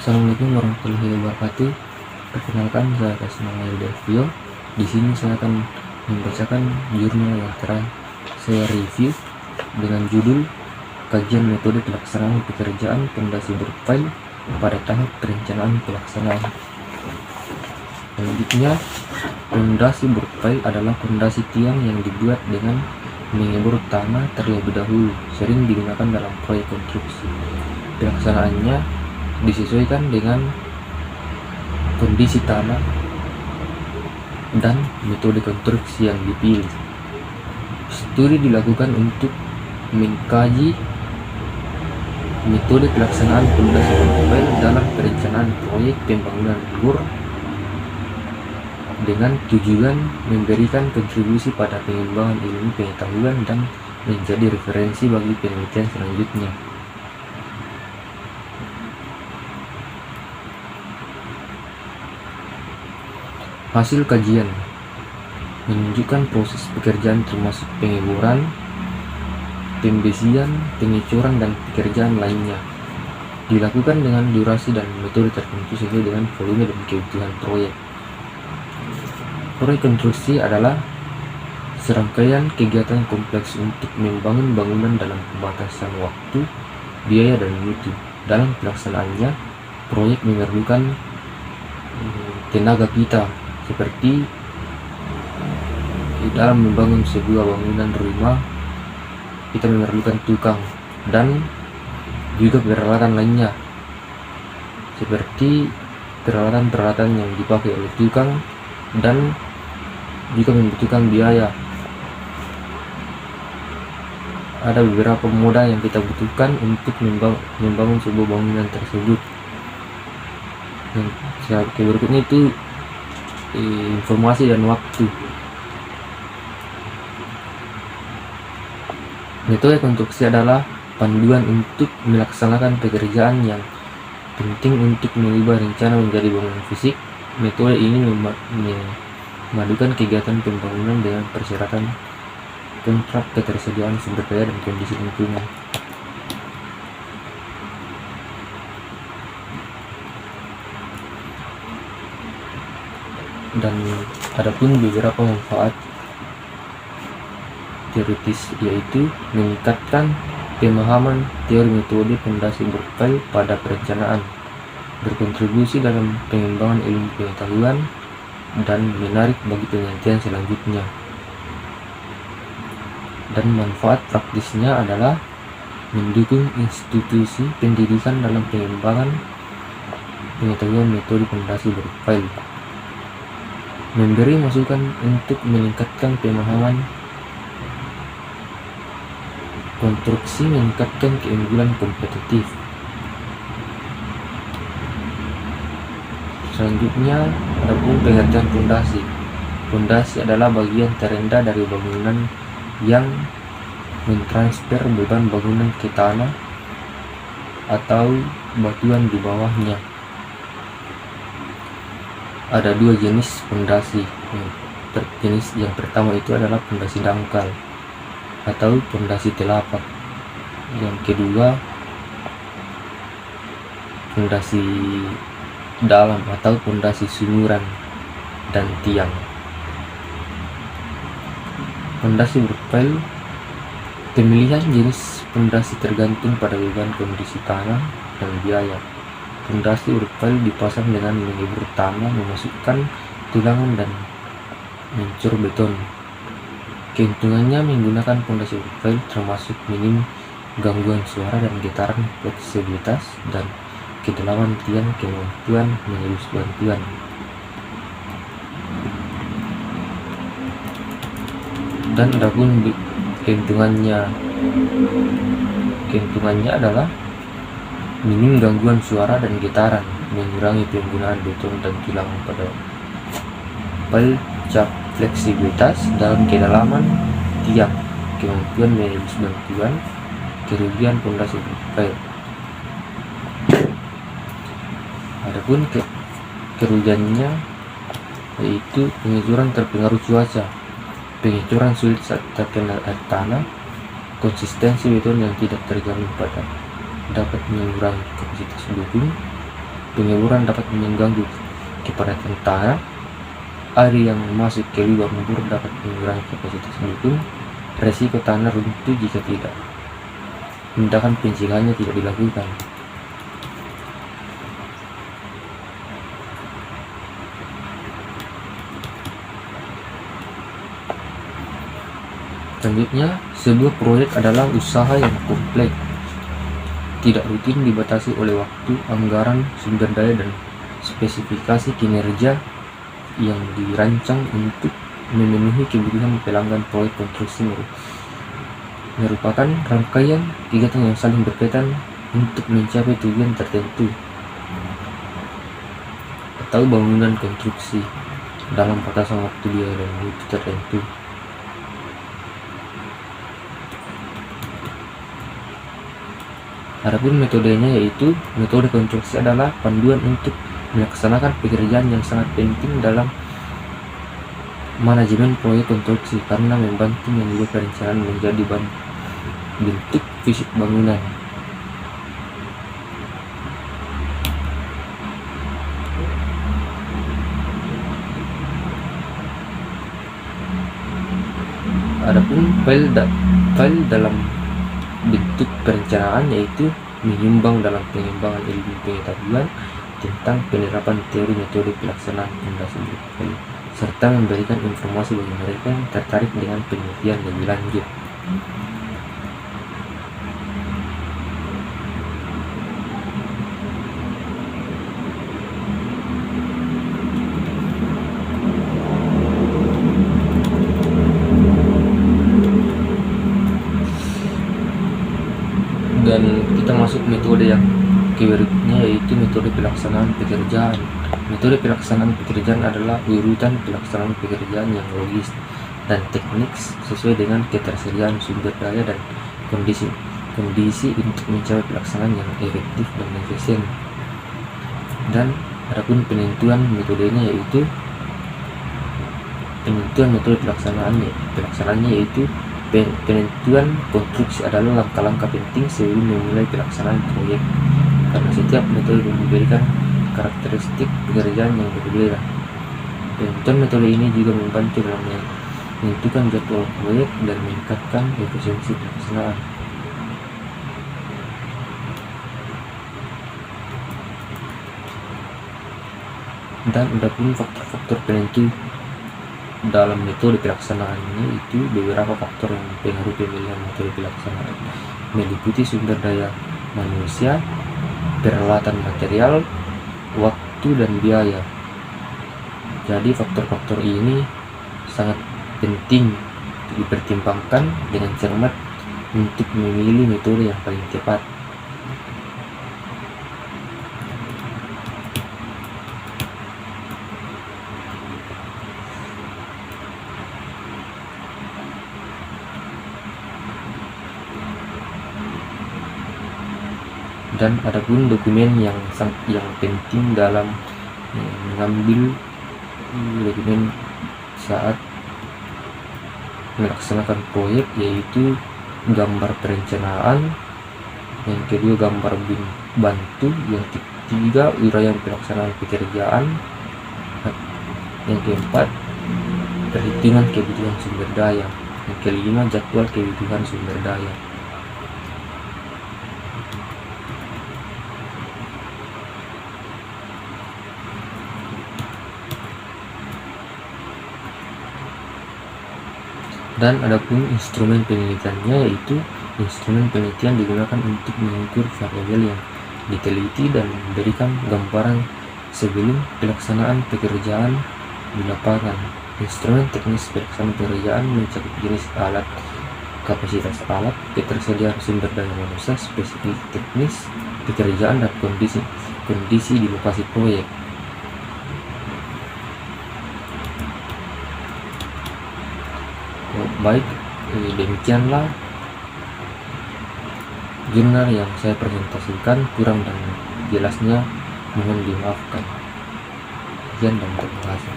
Assalamualaikum warahmatullahi wabarakatuh. Perkenalkan, saya atas nama Delvio. Di sini saya akan membacakan jurnal yang telah saya review dengan judul Kajian Metode Pelaksanaan Pekerjaan Pondasi Berfile pada Tahap Perencanaan Pelaksanaan. Selanjutnya, pondasi berfile adalah pondasi tiang yang dibuat dengan mengebor tanah terlebih dahulu, sering digunakan dalam proyek konstruksi. Pelaksanaannya disesuaikan dengan kondisi tanah dan metode konstruksi yang dipilih. Studi dilakukan untuk mengkaji metode pelaksanaan pondasi berfile dalam perencanaan proyek pembangunan GOR dengan tujuan memberikan kontribusi pada pengembangan ilmu pengetahuan dan menjadi referensi bagi penelitian selanjutnya. Hasil kajian menunjukkan proses pekerjaan termasuk pengeboran, pembesian, pengecoran, dan pekerjaan lainnya dilakukan dengan durasi dan metode tertentu sesuai dengan volume dan kebutuhan proyek. Proyek konstruksi adalah serangkaian kegiatan kompleks untuk membangun bangunan dalam pembatasan waktu, biaya, dan mutu. Dalam pelaksanaannya, proyek memerlukan tenaga kita, seperti dalam membangun sebuah bangunan rumah kita memerlukan tukang dan juga peralatan lainnya seperti peralatan-peralatan yang dipakai oleh tukang dan juga membutuhkan biaya. Ada beberapa modal yang kita butuhkan untuk membangun sebuah bangunan tersebut. Yang berikutnya itu informasi dan waktu. Metode konstruksi adalah panduan untuk melaksanakan pekerjaan yang penting untuk mengubah rencana menjadi bangunan fisik. Metode ini memadukan kegiatan pembangunan dengan persyaratan kontrak, ketersediaan sumber daya, dan kondisi lingkungan. Dan adapun beberapa manfaat teoritis, yaitu meningkatkan pemahaman teori metode pondasi berfile pada perencanaan, berkontribusi dalam pengembangan ilmu pengetahuan, dan menarik bagi penelitian selanjutnya. Dan manfaat praktisnya adalah mendukung institusi pendidikan dalam pengembangan pengetahuan metode pondasi berfile, memberi masukan untuk meningkatkan pemahaman konstruksi, meningkatkan keunggulan kompetitif. Selanjutnya, adapun pengertian pondasi. Pondasi adalah bagian terendah dari bangunan yang mentransfer beban bangunan ke tanah atau batuan di bawahnya. Ada dua jenis pondasi. Jenis yang pertama itu adalah pondasi dangkal atau pondasi telapak. Yang kedua, pondasi dalam atau pondasi sumuran dan tiang. Pondasi berfile. Pemilihan jenis pondasi tergantung pada beban, kondisi tanah, dan biaya. Pondasi berfile dipasang dengan mengebor tanah, memasukkan tulangan, dan mencor beton. Keuntungannya menggunakan pondasi berfile termasuk minim gangguan suara dan getaran, fleksibilitas, dan kedalaman tiang, kemampuan menembus bantuan. Dan adapun keuntungannya adalah minim gangguan suara dan getaran, mengurangi penggunaan beton dan tulang pada file, cap fleksibilitas dalam kedalaman tiang, kemampuan menembus bantuan, kerugian pondasi berfile. Adapun kerugiannya yaitu pengecoran terpengaruh cuaca, pengecoran sulit saat terkena air tanah, konsistensi beton yang tidak terjamin pada dapat mengurangi kapasitas dukung, Penyeburan dapat mengganggu kepadatan tanah. Air yang masuk ke lubang bor dapat mengurangi kapasitas mendukung. Resiko tanah runtuh jika tidak. Tindakan pencegahannya tidak dilakukan. Selanjutnya, sebuah proyek adalah usaha yang kompleks, tidak rutin, dibatasi oleh waktu, anggaran, sumber daya, dan spesifikasi kinerja yang dirancang untuk memenuhi kebutuhan pelanggan. Proyek konstruksi merupakan rangkaian kegiatan yang saling berkaitan untuk mencapai tujuan tertentu atau bangunan konstruksi dalam batasan waktu dan mutu tertentu. Adapun metodenya, yaitu metode konstruksi adalah panduan untuk melaksanakan pekerjaan yang sangat penting dalam manajemen proyek konstruksi karena membantu membuat perencanaan menjadi bentuk fisik bangunan. Adapun file dalam bentuk perencanaan, yaitu menyumbang dalam pengembangan ilmu pengetahuan tentang penerapan teori metode pelaksanaan fondasi berfile, serta memberikan informasi bagi mereka yang tertarik dengan penelitian lebih lanjut. Dan kita masuk metode yang berikutnya, yaitu metode pelaksanaan pekerjaan. Metode pelaksanaan pekerjaan adalah urutan pelaksanaan pekerjaan yang logis dan teknis sesuai dengan ketersediaan sumber daya dan kondisi untuk mencapai pelaksanaan yang efektif dan efisien. Dan adapun penentuan metodenya, yaitu penentuan metode pelaksanaannya yaitu penentuan konstruksi adalah langkah-langkah penting sebelum memulai pelaksanaan proyek, karena setiap metode memberikan karakteristik pekerjaan yang berbeda. Penentuan metode ini juga membantu dalam menentukan jadwal proyek dan meningkatkan efisiensi pelaksanaan. Dan adapun faktor-faktor penentu dalam metode pelaksanaannya, itu beberapa faktor yang mempengaruhi pemilihan metode pelaksanaan, meliputi sumber daya manusia, peralatan material, waktu, dan biaya. Jadi faktor-faktor ini sangat penting dipertimbangkan dengan cermat untuk memilih metode yang paling tepat. Dan adapun dokumen yang penting dalam mengambil dokumen saat melaksanakan proyek, yaitu gambar perencanaan, yang kedua gambar bantu, yang ketiga uraian pelaksanaan pekerjaan, yang keempat perhitungan kebutuhan sumber daya, yang kelima jadwal kebutuhan sumber daya. Dan adapun instrumen penelitiannya, yaitu instrumen penelitian digunakan untuk mengukur variabel yang diteliti dan memberikan gambaran sebelum pelaksanaan pekerjaan di lapangan. Instrumen teknis pelaksanaan pekerjaan mencakup jenis alat, kapasitas alat, ketersediaan sumber daya manusia, spesifik teknis pekerjaan, dan kondisi di lokasi proyek. Baik, demikianlah jurnal yang saya presentasikan. Kurang dan jelasnya mohon dimaafkan. Sekian dan terima kasih.